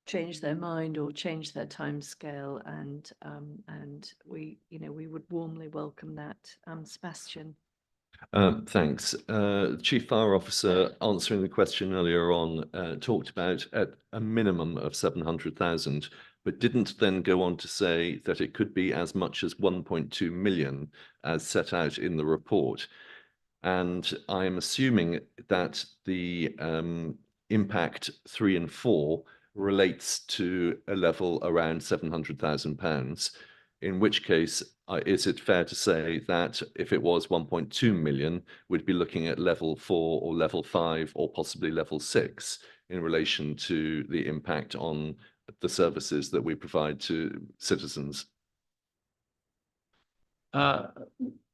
change their mind or change their timescale, and we, you know, we would warmly welcome that. Sebastian. Thanks. Chief Fire Officer answering the question earlier on talked about at a minimum of 700,000, but didn't then go on to say that it could be as much as 1.2 million as set out in the report. And I'm assuming that the impact 3 and 4 relates to a level around £700,000, in which case, is it fair to say that if it was 1.2 million, we'd be looking at level 4 or level 5 or possibly level 6 in relation to the impact on the services that we provide to citizens?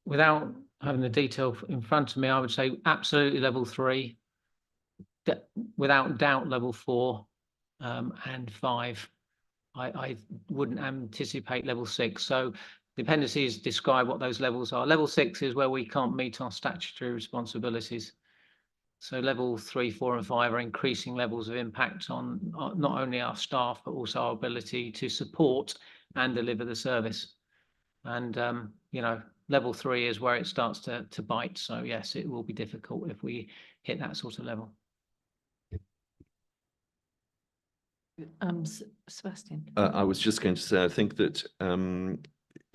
Without having the detail in front of me, I would say absolutely level 3, without doubt level 4 and 5. I wouldn't anticipate level 6. So the appendices describe what those levels are. Level 6 is where we can't meet our statutory responsibilities. So level 3, 4 and 5 are increasing levels of impact on not only our staff, but also our ability to support and deliver the service. And, you know, level 3 is where it starts to bite. So yes, it will be difficult if we hit that sort of level. Sebastian. I was just going to say, I think that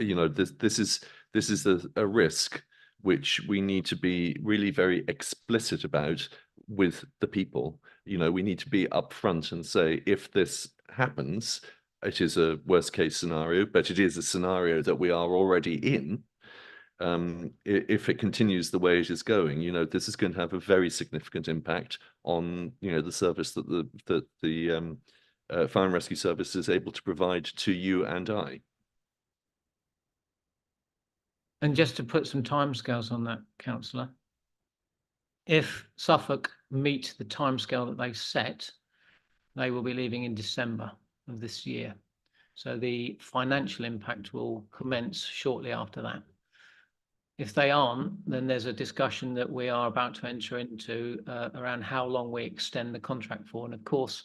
you know, this is a risk which we need to be really very explicit about with the people. You know, we need to be upfront and say, if this happens, it is a worst case scenario, but it is a scenario that we are already in. If it continues the way it is going, you know, this is going to have a very significant impact on, you know, the service that the Fire and Rescue Service is able to provide to you and I. And just to put some timescales on that, Councillor, if Suffolk meet the timescale that they set, they will be leaving in December of this year. So the financial impact will commence shortly after that. If they aren't, then there's a discussion that we are about to enter into around how long we extend the contract for. And of course,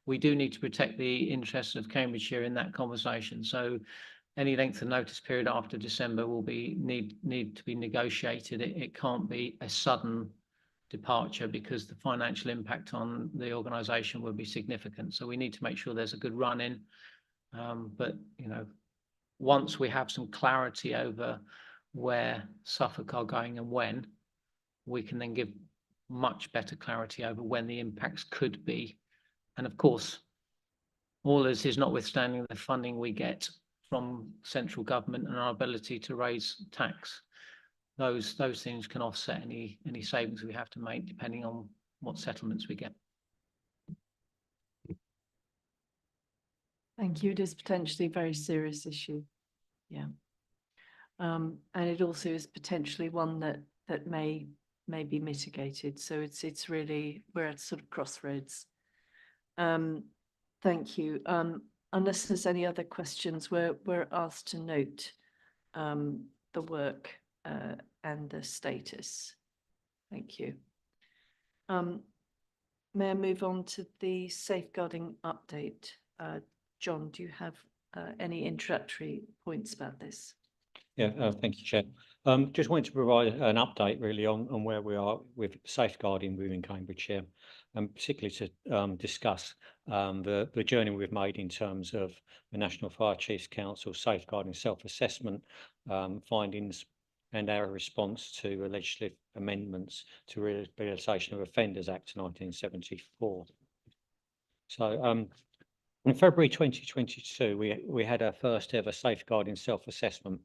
we do need to protect the interests of Cambridgeshire in that conversation. So any length of notice period after December will be need to be negotiated. It can't be a sudden departure because the financial impact on the organisation will be significant. So we need to make sure there's a good run in. But you know, once we have some clarity over where Suffolk are going and when, we can then give much better clarity over when the impacts could be. And of course, all this is notwithstanding the funding we get from central government and our ability to raise tax. Those things can offset any savings we have to make depending on what settlements we get. Thank you. It is potentially a very serious issue. Yeah. And it also is potentially one that may be mitigated. So it's really, we're at sort of crossroads. Thank you. Unless there's any other questions, we're asked to note the work and the status. Thank you. May I move on to the safeguarding update? John, do you have any introductory points about this? Yeah, thank you, Chair. Just wanted to provide an update really on where we are with safeguarding within Cambridgeshire, and particularly to discuss the journey we've made in terms of the National Fire Chiefs Council safeguarding self-assessment findings and our response to legislative amendments to Rehabilitation of Offenders Act 1974. So in February 2022, we had our first ever safeguarding self-assessment,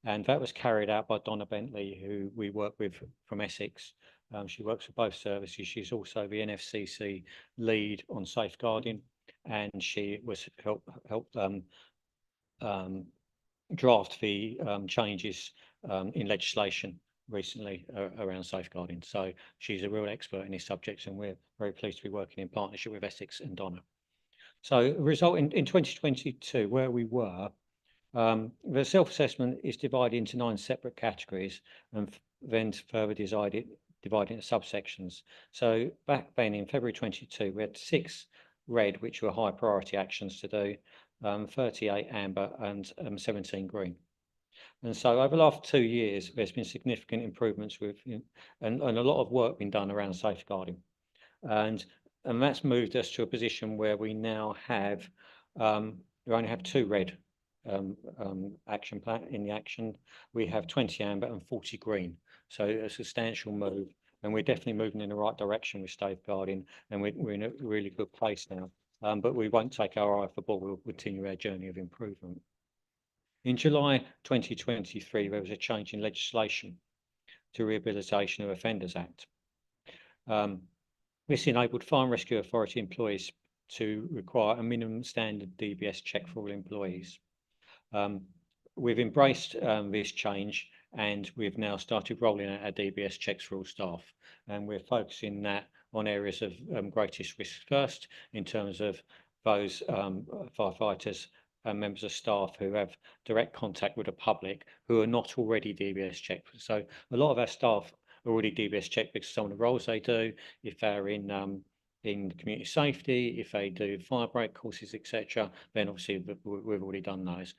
and that was carried out by Donna Bentley, who we work with from Essex. She works for both services. She's also the NFCC lead on safeguarding, and she was helped draft the changes in legislation recently around safeguarding. So she's a real expert in these subjects, and we're very pleased to be working in partnership with Essex and Donna. So the result in 2022, where we were, the self-assessment is divided into 9 separate categories and then further divided divided into subsections. So back then in February 22, we had 6 red, which were high priority actions to do, 38 amber and 17 green. And so over the last 2 years, there's been significant improvements with, and a lot of work been done around safeguarding. And that's moved us to a position where we now have, we only have 2 red action plan in the action. We have 20 amber and 40 green. So a substantial move, and we're definitely moving in the right direction with safeguarding, and we're in a really good place now. But we won't take our eye off the ball. We'll continue our journey of improvement. In July 2023, there was a change in legislation to Rehabilitation of Offenders Act. This enabled Fire and Rescue Authority employees to require a minimum standard DBS check for all employees. We've embraced this change, and we've now started rolling out our DBS checks for all staff, and we're focusing that on areas of greatest risk first, in terms of those firefighters and members of staff who have direct contact with the public who are not already DBS checked. So a lot of our staff are already DBS checked because of some of the roles they do, if they're in community safety, if they do fire break courses, etc., then obviously we've already done those.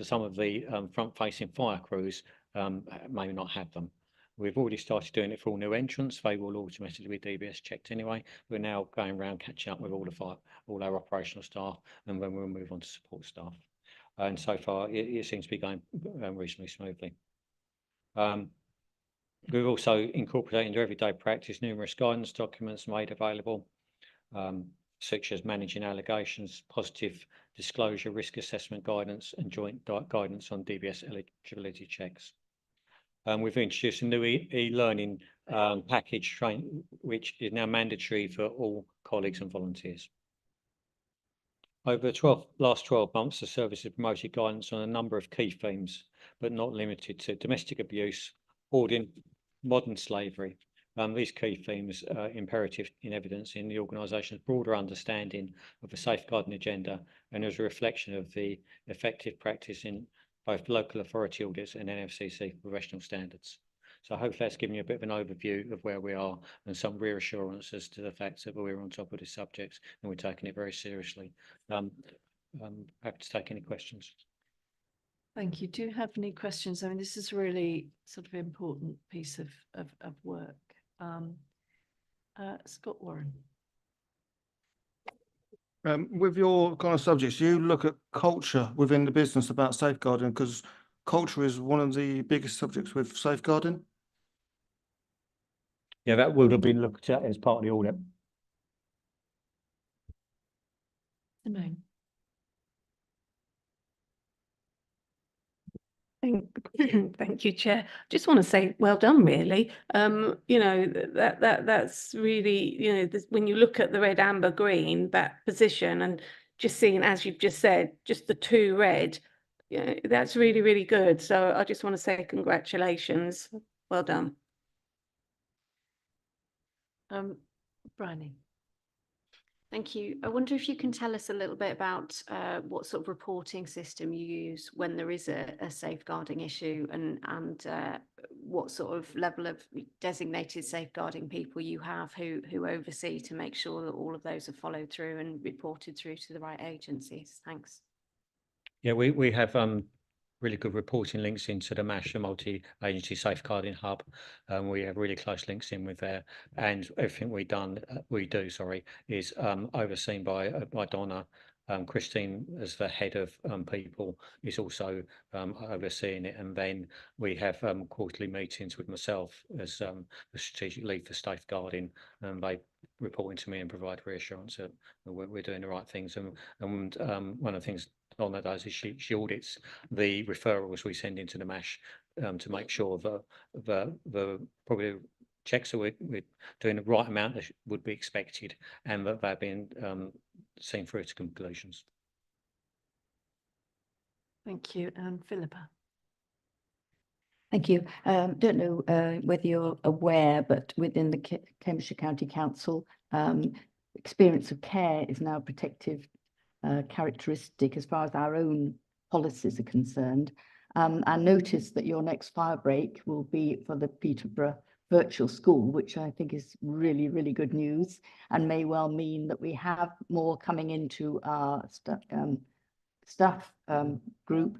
Some of the front-facing fire crews may not have them. We've already started doing it for all new entrants. They will automatically be DBS checked anyway. We're now going around catching up with all our operational staff, and then we'll move on to support staff. And so far, it seems to be going reasonably smoothly. We've also incorporated into everyday practice numerous guidance documents made available, such as managing allegations, positive disclosure, risk assessment guidance, and joint guidance on DBS eligibility checks. We've introduced a new e-learning package which is now mandatory for all colleagues and volunteers. Over the last 12 months, the service has promoted guidance on a number of key themes, but not limited to domestic abuse, hoarding, modern slavery. These key themes are imperative in evidence in the organisation's broader understanding of the safeguarding agenda, and as a reflection of the effective practice in both local authority audits and NFCC professional standards. So hopefully that's given you a bit of an overview of where we are and some reassurance as to the fact that we're on top of this subject and we're taking it very seriously. I'm happy to take any questions. Thank you. Do you have any questions? I mean, this is really sort of important piece of work. Scott Warren. With your kind of subjects, you look at culture within the business about safeguarding, because culture is one of the biggest subjects with safeguarding. Yeah, that would have been looked at as part of the audit. Simone. Thank you, Chair. Just want to say well done, really. You know, that's really, you know, when you look at the red, amber, green, that position, and just seeing, as you've just said, just the 2 red, you know, that's really, really good. So I just want to say congratulations. Well done. Bryony. Thank you. I wonder if you can tell us a little bit about what sort of reporting system you use when there is a safeguarding issue, and what sort of level of designated safeguarding people you have who oversee to make sure that all of those are followed through and reported through to the right agencies. Thanks. Yeah, we have really good reporting links into the MASH, the multi-agency safeguarding hub. We have really close links in with there, and everything we do is overseen by Donna. Christine, as the head of people, is also overseeing it, and then we have quarterly meetings with myself as the strategic lead for safeguarding, and they report into me and provide reassurance that we're doing the right things. And one of the things Donna does is she audits the referrals we send into the MASH to make sure that the probably checks that we're doing the right amount that would be expected, and that they're being seen through to conclusions. Thank you. And Philippa. Thank you. Don't know whether you're aware, but within the Cambridgeshire County Council, experience of care is now a protective characteristic as far as our own policies are concerned. I noticed that your next fire break will be for the Peterborough virtual school, which I think is really, really good news, and may well mean that we have more coming into our staff group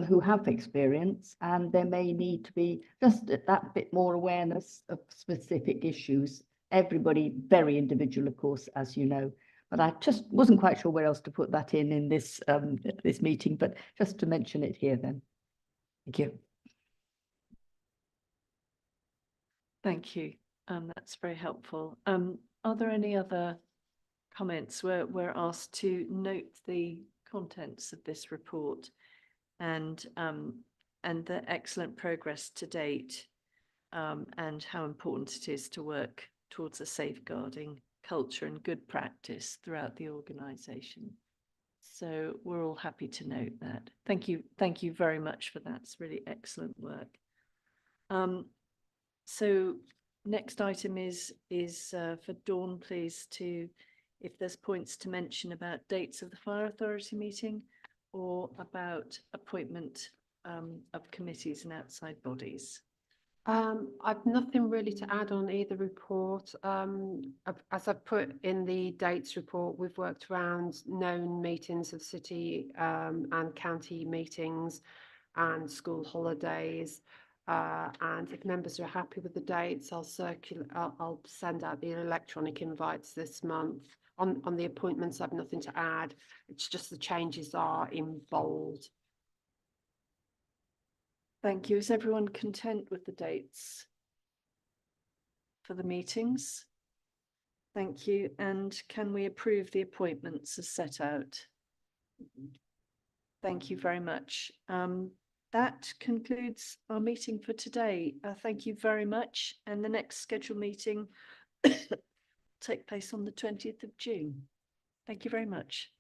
who have experience, and there may need to be just that bit more awareness of specific issues. Everybody very individual, of course, as you know, but I just wasn't quite sure where else to put that in this this meeting, but just to mention it here then. Thank you. Thank you. That's very helpful. Are there any other comments? We're asked to note the contents of this report and the excellent progress to date, and how important it is to work towards a safeguarding culture and good practice throughout the organisation. So we're all happy to note that. Thank you very much for that. It's really excellent work. So next item is for Dawn, please, to, if there's points to mention about dates of the Fire Authority meeting or about appointment of committees and outside bodies. I've nothing really to add on either report. As I've put in the dates report, we've worked around known meetings of city and county meetings and school holidays. And if members are happy with the dates, I'll send out the electronic invites this month. On the appointments, I've nothing to add. It's just the changes are in bold. Thank you. Is everyone content with the dates for the meetings? Thank you. And can we approve the appointments as set out? Thank you very much. That concludes our meeting for today. Thank you very much. And the next scheduled meeting will take place on the 20th of June. Thank you very much.